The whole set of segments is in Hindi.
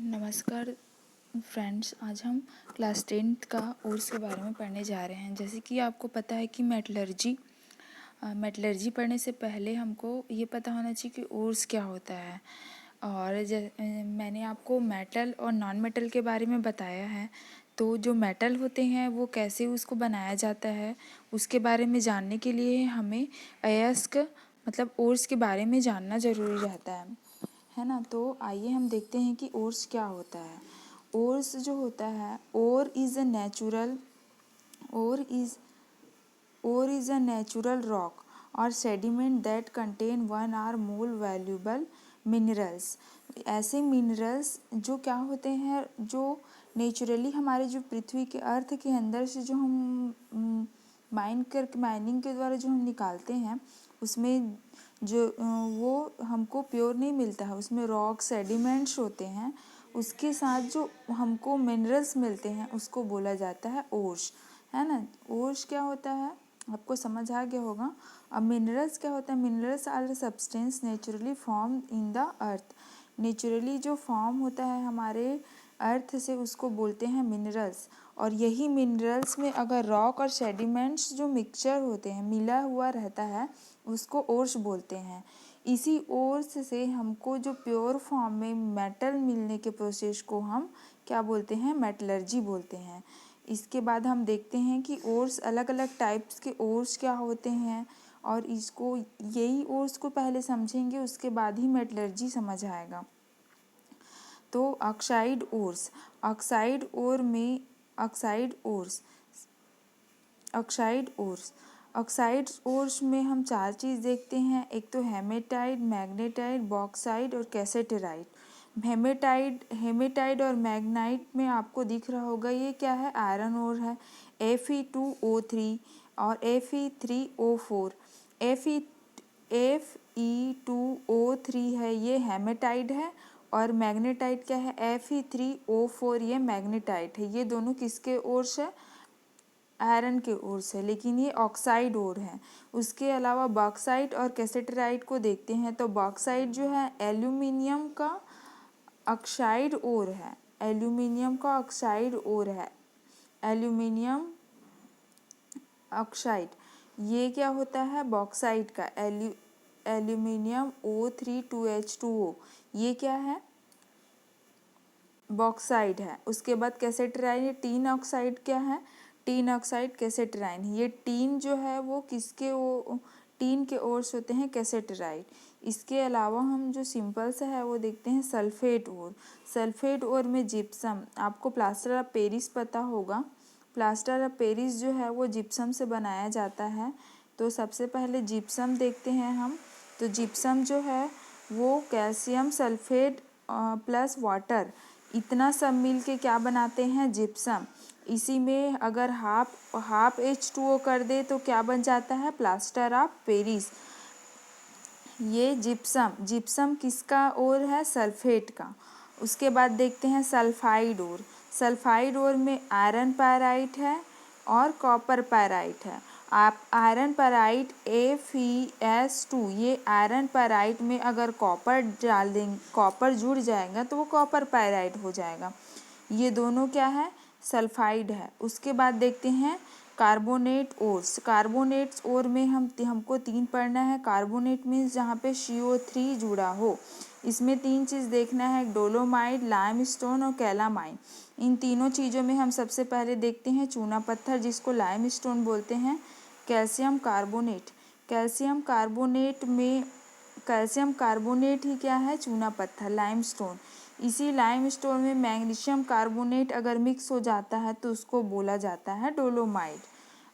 नमस्कार फ्रेंड्स, आज हम क्लास 10th का ओर्स के बारे में पढ़ने जा रहे हैं। जैसे कि आपको पता है कि मेटलर्जी पढ़ने से पहले हमको ये पता होना चाहिए कि ओर्स क्या होता है। और मैंने आपको मेटल और नॉन मेटल के बारे में बताया है। तो जो मेटल होते हैं वो कैसे उसको बनाया जाता है, उसके बारे में जानने के लिए हमें अयस्क मतलब ओर्स के बारे में जानना ज़रूरी रहता है ना। तो आइए हम देखते हैं कि ओर्स क्या होता है। ओर्स जो होता है, ore is a natural rock और sediment that contain one or more valuable minerals. ऐसे मिनरल्स जो क्या होते हैं, जो नेचुरली हमारे जो पृथ्वी के अर्थ के अंदर से जो हम माइनिंग के द्वारा जो हम निकालते हैं, उसमें जो वो हमको प्योर नहीं मिलता है, उसमें रॉक सेडिमेंट्स होते हैं। उसके साथ जो हमको मिनरल्स मिलते हैं उसको बोला जाता है ओर्स, है ना। ओर्स क्या होता है आपको समझ आ गया होगा। अब मिनरल्स क्या होता है, minerals are substance naturally form in the earth. Naturally जो फॉर्म होता है हमारे अर्थ से उसको बोलते हैं मिनरल्स। और यही मिनरल्स में अगर रॉक और सेडिमेंट्स जो मिक्सचर होते हैं, मिला हुआ रहता है, उसको ओर्स बोलते हैं। इसी ओर्स से हमको जो प्योर फॉर्म में मेटल मिलने के प्रोसेस को हम क्या बोलते हैं, मेटलर्जी बोलते हैं। इसके बाद हम देखते हैं कि ओर्स अलग अलग टाइप्स के ओर्स क्या होते हैं, और इसको यही ओर्स को पहले समझेंगे, उसके बाद ही मेटलर्जी समझ आएगा। तो ऑक्साइड ओर्स, ऑक्साइड ओर में ऑक्साइड ओर्स ऑक्साइड ओर्स में हम चार चीज़ देखते हैं। एक तो हेमेटाइट, मैग्नेटाइट, बॉक्साइट और कैसेटराइट। हेमेटाइट और मैग्नाइट में आपको दिख रहा होगा ये क्या है, आयरन ओर है। Fe2O3 और Fe3O4। Fe2O3 है, ये हेमेटाइट है। और मैग्नेटाइट क्या है, Fe3O4, ये मैग्नेटाइट है। ये दोनों किसके ओर्स है, आयरन के ओर से, लेकिन ये ऑक्साइड ओर है। उसके अलावा बॉक्साइट और कैसेटराइट को देखते हैं। तो बॉक्साइट जो है एल्यूमिनियम का ऑक्साइड ओर है, एल्यूमिनियम का ऑक्साइड ओर है, एल्यूमिनियम ऑक्साइड। ये क्या होता है, बॉक्साइट का एल्यूमिनियम O3 2H2O, ये क्या है, बॉक्साइड है। उसके बाद कैसेटराइन, टीन ऑक्साइड क्या है, टीन ऑक्साइड कैसेटराइन। ये टीन जो है वो किसके टीन के ओर्स होते हैं, कैसेटराइट। इसके अलावा हम जो सिंपल सा है वो देखते हैं सल्फेट ओर। सल्फेट ओर में जिप्सम, आपको प्लास्टर ऑफ पेरिस पता होगा। प्लास्टर ऑफ पेरिस जो है वो जिप्सम से बनाया जाता है। तो सबसे पहले जिप्सम देखते हैं हम। तो जिप्सम जो है वो कैल्शियम सल्फेट प्लस वाटर, इतना सब मिल के क्या बनाते हैं, जिप्सम। इसी में अगर हाफ H2O कर दे तो क्या बन जाता है, प्लास्टर ऑफ पेरिस। ये जिप्सम किसका ओर है, सल्फेट का। उसके बाद देखते हैं सल्फाइड ओर। सल्फाइड ओर में आयरन पैराइट है और कॉपर पैराइट है। आप आयरन पैराइट FeS2, ये आयरन पैराइट में अगर कॉपर डाल देंगे, कॉपर जुड़ जाएगा तो वो कॉपर पैराइट हो जाएगा। ये दोनों क्या है, सल्फाइड है। उसके बाद देखते हैं कार्बोनेट ओर्स। कार्बोनेट्स ओर में हमको 3 पढ़ना है। कार्बोनेट मीन्स जहाँ पे CO3 जुड़ा हो। इसमें 3 चीज़ देखना है, डोलोमाइट, लाइमस्टोन और कैलामाइन। इन तीनों चीज़ों में हम सबसे पहले देखते हैं चूना पत्थर, जिसको लाइमस्टोन बोलते हैं। कैल्शियम कार्बोनेट, कैल्शियम कार्बोनेट ही क्या है, चूना पत्थर, लाइमस्टोन। इसी लाइमस्टोन में मैग्नीशियम कार्बोनेट अगर मिक्स हो जाता है तो उसको बोला जाता है डोलोमाइट।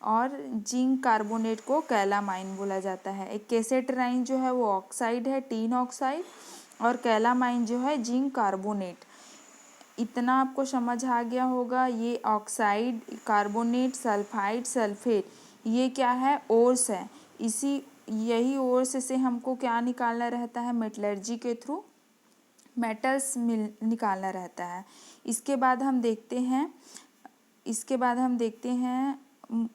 और जिंक कार्बोनेट को कैलामाइन बोला जाता है। एक कैसेटराइन जो है वो ऑक्साइड है, टीन ऑक्साइड, और कैलामाइन जो है जिंक कार्बोनेट। इतना आपको समझ आ गया होगा। ये ऑक्साइड, कार्बोनेट, सल्फाइड, सल्फेट, ये क्या है, ओर्स है। यही ओर्स से हमको क्या निकालना रहता है, मेटलर्जी के थ्रू मेटल्स निकालना रहता है। इसके बाद हम देखते हैं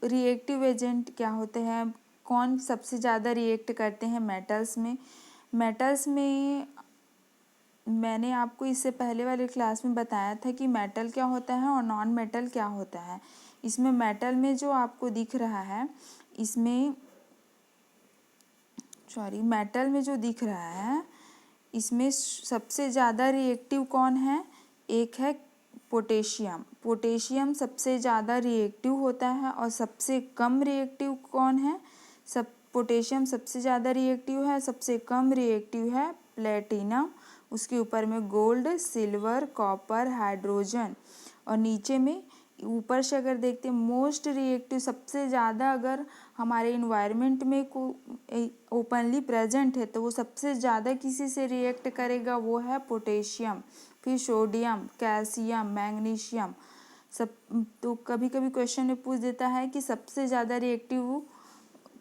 रिएक्टिव एजेंट क्या होते हैं, कौन सबसे ज़्यादा रिएक्ट करते हैं मेटल्स में। मैंने आपको इससे पहले वाले क्लास में बताया था कि मेटल क्या होता है और नॉन मेटल क्या होता है। इसमें मेटल में जो आपको दिख रहा है, मेटल में जो दिख रहा है, इसमें सबसे ज़्यादा रिएक्टिव कौन है? एक है पोटेशियम। पोटेशियम सबसे ज़्यादा रिएक्टिव होता है। और सबसे कम रिएक्टिव कौन है? पोटेशियम सबसे ज़्यादा रिएक्टिव है, सबसे कम रिएक्टिव है प्लेटिनम। उसके ऊपर में गोल्ड, सिल्वर, कॉपर, हाइड्रोजन। और नीचे में ऊपर से अगर देखते हैं मोस्ट रिएक्टिव, सबसे ज़्यादा अगर हमारे इन्वायरमेंट में को ओपनली प्रेजेंट है तो वो सबसे ज़्यादा किसी से रिएक्ट करेगा, वो है पोटेशियम। फिर सोडियम, कैल्शियम, मैग्नीशियम सब। तो कभी कभी क्वेश्चन में पूछ देता है कि सबसे ज़्यादा रिएक्टिव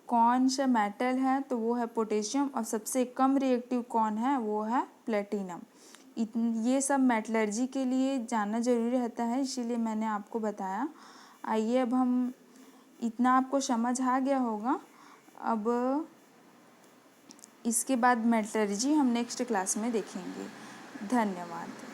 कौन सा मेटल है, तो वो है पोटेशियम। और सबसे कम रिएक्टिव कौन है, वो है प्लेटिनम। ये सब मेटलर्जी के लिए जानना ज़रूरी रहता है, इसीलिए मैंने आपको बताया। आइए अब हम, इतना आपको समझ आ गया होगा। अब इसके बाद मेटलर्जी हम नेक्स्ट क्लास में देखेंगे। धन्यवाद।